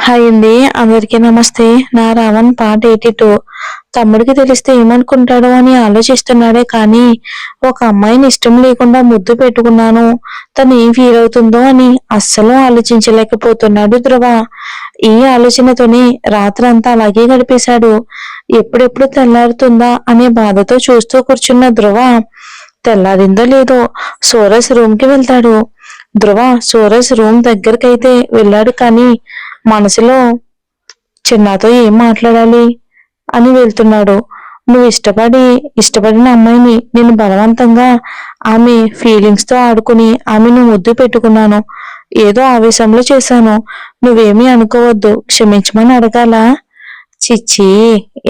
Hi అండి, అందరికీ నమస్తే. నా రావణ్ పార్ట్ 82. తమ్ముడికి తెలిస్తే ఏమనుకుంటాడో అని ఆలోచిస్తున్నాడే కానీ ఒక అమ్మాయిని ఇష్టం లేకుండా ముద్దు పెట్టుకున్నాను, తను ఏం ఫీల్ అవుతుందో అని అస్సలు ఆలోచించలేకపోతున్నాడు ధ్రువ. ఈ ఆలోచనతోనే రాత్రంతా అలాగే గడిపేశాడు. ఎప్పుడెప్పుడు తెల్లారుతుందా అనే బాధతో చూస్తూ కూర్చున్న ధ్రువ తెల్లారిందో లేదో సూరజ్ రూమ్ కి వెళ్తాడు. ధ్రువ సూరజ్ రూమ్ దగ్గరకైతే వెళ్ళాడు కానీ మనసులో చిన్నాతో ఏం మాట్లాడాలి అని వెళ్తున్నాడు. నువ్వు ఇష్టపడిన అమ్మాయిని నేను బలవంతంగా ఆమె ఫీలింగ్స్ తో ఆడుకుని ఆమెను ముద్దు పెట్టుకున్నాను. ఏదో ఆవేశంలో చేశాను. నువ్వేమీ అనుకోవద్దు, క్షమించమని అడగాల? చిచ్చి,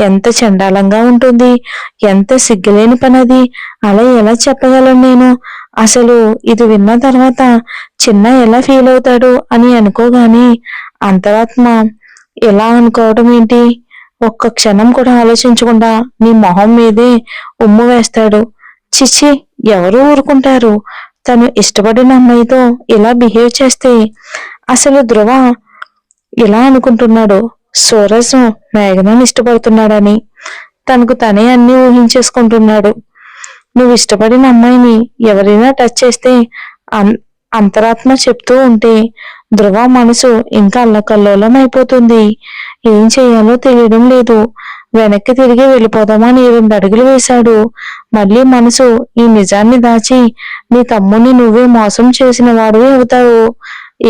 ఎంత చండాలంగా ఉంటుంది, ఎంత సిగ్గులేని పనది. అలా ఎలా చెప్పగలను నేను? అసలు ఇది విన్న తర్వాత చిన్న ఎలా ఫీల్ అవుతాడు అని అనుకోగాని అంతరాత్మ ఎలా అనుకోవడం ఏంటి? ఒక్క క్షణం కూడా ఆలోచించకుండా నీ మొహం మీదే ఉమ్ము వేస్తాడు. చిచ్చి, ఎవరు ఊరుకుంటారు? తను ఇష్టపడిన అమ్మాయితో ఇలా బిహేవ్ చేస్తే? అసలు ధ్రువ ఇలా అనుకుంటున్నాడు, సూరజ్ మేఘనని ఇష్టపడుతున్నాడని. తనకు తనే అన్ని ఊహించేసుకుంటున్నాడు. నువ్వు ఇష్టపడిన అమ్మాయిని ఎవరైనా టచ్ చేస్తే అంతరాత్మ చెప్తూ ఉంటే ధ్రువ మనసు ఇంకా అల్లకల్లోలం అయిపోతుంది. ఏం చేయాలో తెలియడం లేదు. వెనక్కి తిరిగి వెళ్ళిపోదామని 2 అడుగులు వేశాడు. మళ్ళీ మనసు ఈ నిజాన్ని దాచి నీ తమ్ముని నువ్వే మోసం చేసిన వాడివి అవుతావు.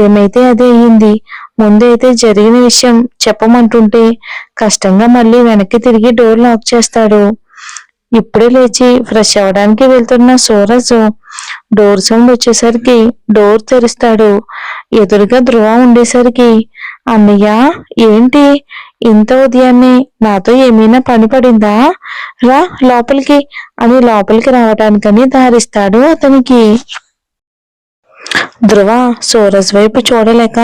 ఏమైతే అదే అయ్యింది. ముందైతే జరిగిన విషయం చెప్పమంటుంటే కష్టంగా మళ్ళీ వెనక్కి తిరిగి డోర్ లాక్ చేస్తాడు. ఇప్పుడే లేచి ఫ్రెష్ అవ్వడానికి వెళ్తున్న సూరజ్ డోర్ సౌండ్ వచ్చేసరికి డోర్ తెరుస్తాడు. ఎదురుగా ధ్రువ ఉండేసరికి, అన్నయ్య, ఏంటి ఇంత ఉదయాన్నే నాతో ఏమైనా పని పడిందా? రా లోపలికి అని లోపలికి రావటానికని దారిస్తాడు అతనికి. ధ్రువ సూరజ్ వైపు చూడలేక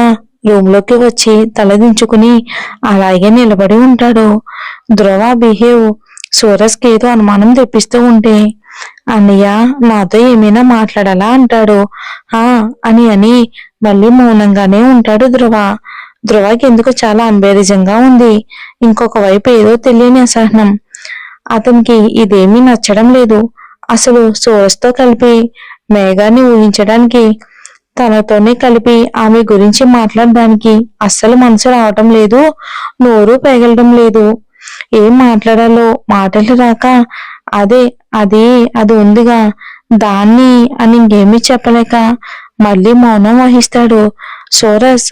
రూమ్లోకి వచ్చి తలదించుకుని అలాగే నిలబడి ఉంటాడు. ధ్రువ బిహేవ్ సూరజ్కి ఏదో అనుమానం తెప్పిస్తూ ఉంటే, అన్నయ్య, నాతో ఏమైనా మాట్లాడాలా అంటాడు. అని మళ్ళీ మౌనంగానే ఉంటాడు ధ్రువ. ధ్రువకి ఎందుకు చాలా అంబేరిజంగా ఉంది. ఇంకొక వైపు ఏదో తెలియని అసహనం. అతనికి ఇదేమీ నచ్చడం లేదు. అసలు సూరజ్తో కలిపి మేఘాన్ని ఊహించడానికి, తనతోనే కలిపి ఆమె గురించి మాట్లాడడానికి అస్సలు మనసు రావటం లేదు. నోరు పెగలడం లేదు. ఏం మాట్లాడాలో మాటలు రాక అది ఉందిగా దాన్ని అని ఇంకేమీ చెప్పలేక మళ్ళీ మౌనం వహిస్తాడు. సూరజ్,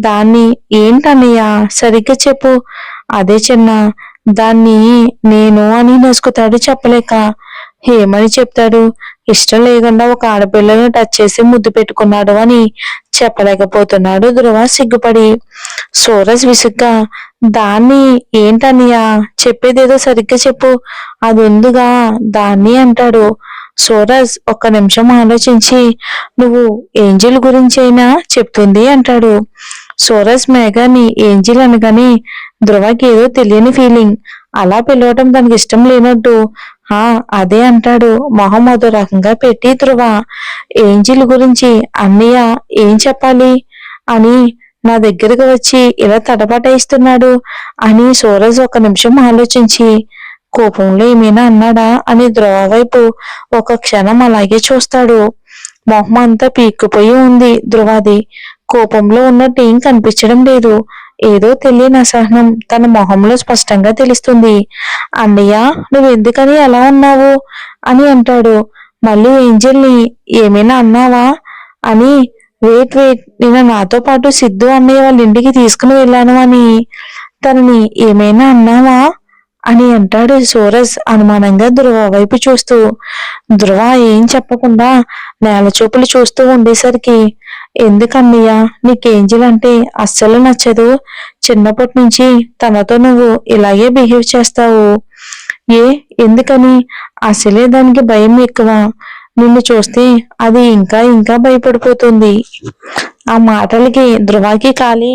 దాన్ని ఏంటన్నయ్య, సరిగ్గా చెప్పు. అదే చిన్న, దాన్ని నేను అని నసుకుతాడు చెప్పలేక. ఏమని చెప్తాడు? ఇష్టం లేకుండా ఒక ఆడపిల్లను టచ్ చేసి ముద్దు పెట్టుకున్నాడు అని చెప్పలేకపోతున్నాడు ధ్రువ సిగ్గుపడి. సూరజ్ విసుగ్గా, దాన్ని ఏంటన్నయ్యా, చెప్పేదేదో సరిగ్గా చెప్పు. అది ఉందిగా దాన్ని అంటాడు. సూరజ్ ఒక్క నిమిషం ఆలోచించి, నువ్వు ఏంజిల్ గురించి అయినా చెప్తుంది అంటాడు. సూరజ్ మేఘాన్ని ఏంజిల్ అనగానే ధ్రువకి ఏదో తెలియని ఫీలింగ్. అలా పిలవటం తనకి ఇష్టం లేనట్టు అదే అంటాడు మొహం అదో రకంగా పెట్టి ధ్రువ. ఏంజిల్ గురించి అన్నయ్య ఏం చెప్పాలి అని నా దగ్గరకు వచ్చి ఇలా తటపటాయిస్తున్నాడు అని సూరజ్ ఒక నిమిషం ఆలోచించి, కోపంలో ఏమైనా అన్నాడా అని ధ్రువ వైపు ఒక క్షణం అలాగే చూస్తాడు. మొహం అంతా పీక్కుపోయి ఉంది ధ్రువది. కోపంలో ఉన్నట్టు ఏం కనిపించడం లేదు. ఏదో తెలియని అసహనం తన మొహంలో స్పష్టంగా తెలుస్తుంది. అన్నయ్య, నువ్వెందుకని అలా ఉన్నావు అని అంటాడు. మళ్ళీ ఏంజల్ని ఏమైనా అన్నావా అని. వెయిట్, నేను నాతో పాటు సిద్ధు అన్నయ్య వాళ్ళ ఇంటికి తీసుకుని వెళ్ళాను అని. తనని ఏమైనా అన్నావా అని అంటాడు సూరజ్ అనుమానంగా ధ్రువ వైపు చూస్తూ. ధ్రువ ఏం చెప్పకుండా నేల చూపులు చూస్తూ ఉండేసరికి, ఎందుకన్నయ్య నీకేంజిల్ అంటే అస్సలు నచ్చదు? చిన్నప్పటి నుంచి తనతో నువ్వు ఇలాగే బిహేవ్ చేస్తావు. ఎందుకని? అసలే దానికి భయం ఎక్కువ. నిన్ను చూస్తే అది ఇంకా ఇంకా భయపడిపోతుంది. ఆ మాటలకి ధ్రువకి కాలి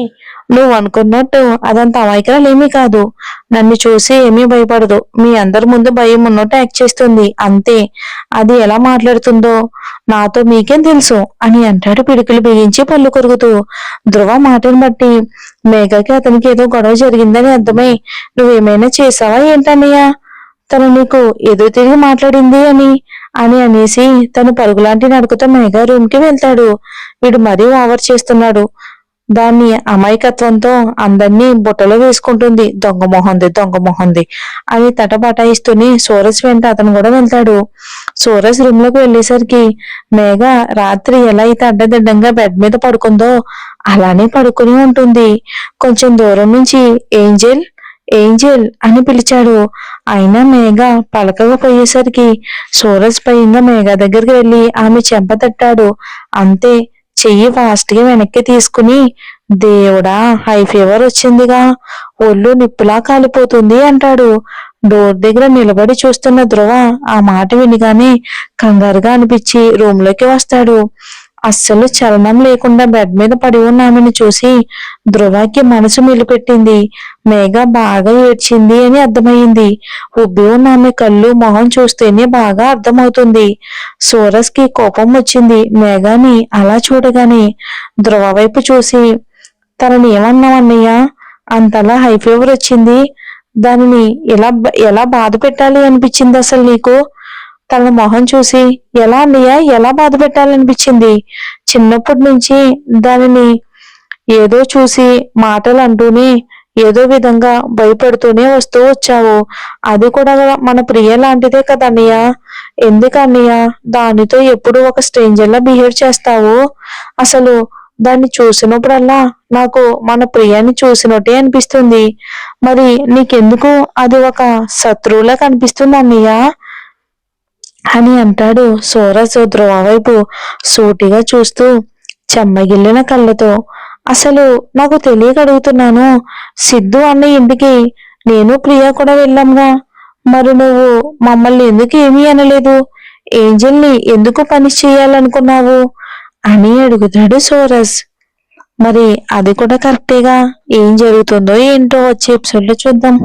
నువ్వు అనుకున్నట్టు అదంత అమాయకురాలేమీ కాదు. నన్ను చూసి ఏమీ భయపడదు. మీ అందరి ముందు భయం ఉన్నట్టు యాక్ట్ చేస్తుంది అంతే. అది ఎలా మాట్లాడుతుందో నాతో మీకేం తెలుసు అని అంటాడు పిడికిలు బిగించి పళ్ళు కొరుకుతూ. ధ్రువ మాటను బట్టి మేఘకి అతనికి ఏదో గొడవ జరిగిందని అర్థమై, నువ్వేమైనా చేసావా ఏంటన్నయ్య, తను నీకు ఎదురు తిరిగి మాట్లాడింది అని అనేసి తను పరుగులాంటి నడుకుతో మేఘ రూమ్ కి వెళ్తాడు. వీడు మరీ ఓవర్ చేస్తున్నాడు. దాన్ని అమాయకత్వంతో అందర్నీ బుట్టలో వేసుకుంటుంది. దొంగ మొహంది అని తటబటాయిస్తూనే సూరజ్ వెంట అతను కూడా వెళ్తాడు. సూరజ్ రూమ్ లోకి వెళ్ళేసరికి మేఘ రాత్రి ఎలా అయితే అడ్డదిడ్డంగా బెడ్ మీద పడుకుందో అలానే పడుకుని ఉంటుంది. కొంచెం దూరం నుంచి ఏంజెల్ ఏంజెల్ అని పిలిచాడు. అయినా మేఘ పలకకపోయేసరికి సూరజ్ పైగా మేఘ దగ్గరికి వెళ్లి ఆమె చెంప తట్టాడు. అంతే, చెయ్యి ఫాస్ట్ గా వెనక్కి తీసుకుని, దేవుడా హై ఫీవర్ వచ్చిందిగా, ఒళ్ళు నిప్పులా కాలిపోతుంది అంటాడు. డోర్ దగ్గర నిలబడి చూస్తున్న ధ్రువ ఆ మాట వినిగానే కంగారుగా అనిపించి రూమ్ లోకి వస్తాడు. అస్సలు చలనం లేకుండా బెడ్ మీద పడి ఉన్న ఆమెను చూసి ధ్రువకి మనసు మిలిపెట్టింది. మేఘ బాగా ఏడ్చింది అని అర్థమయ్యింది. ఉబ్బి ఉన్న ఆమె కళ్ళు మొహం చూస్తేనే బాగా అర్థమవుతుంది. సూరజ్ కి కోపం వచ్చింది మేఘని అలా చూడగానే. ధ్రువ వైపు చూసి, తనని ఏమన్నావన్నయ్య, అంతలా హై ఫీవర్ వచ్చింది, దానిని ఎలా బాధ పెట్టాలి అనిపించింది అసలు నీకు? తన మొహం చూసి, ఎలా అన్నయ్య, ఎలా బాధ పెట్టాలనిపించింది? చిన్నప్పటి నుంచి దానిని ఏదో చూసి మాటలు అంటూనే ఏదో విధంగా భయపడుతూనే వస్తూ వచ్చావు. అది కూడా మన ప్రియ లాంటిదే కదా అన్నయ్య. ఎందుకు అన్నయ్య దానితో ఎప్పుడు ఒక స్ట్రేంజర్ లా బిహేవ్ చేస్తావు? అసలు దాన్ని చూసినప్పుడల్లా నాకు మన ప్రియాని చూసినట్టే అనిపిస్తుంది. మరి నీకెందుకు అది ఒక శత్రువులా కనిపిస్తుంది అన్నయ్య అని అంటాడు. సూరజ్ ధ్రువ వైపు సూటిగా చూస్తూ చెమ్మగిల్లిన కళ్ళతో, అసలు నాకు తెలియక అడుగుతున్నాను, సిద్ధు అన్న ఇంటికి నేను ప్రియా కూడా వెళ్ళాంగా, మరి నువ్వు మమ్మల్ని ఎందుకు ఏమీ అనలేదు? ఏంజెల్ని ఎందుకు పని చేయాలనుకున్నావు అని అడుగుతాడు సూరజ్. మరి అది కూడా కరెక్టేగా. ఏం జరుగుతుందో ఏంటో వచ్చే ఎపిసోడ్ లో చూద్దాం.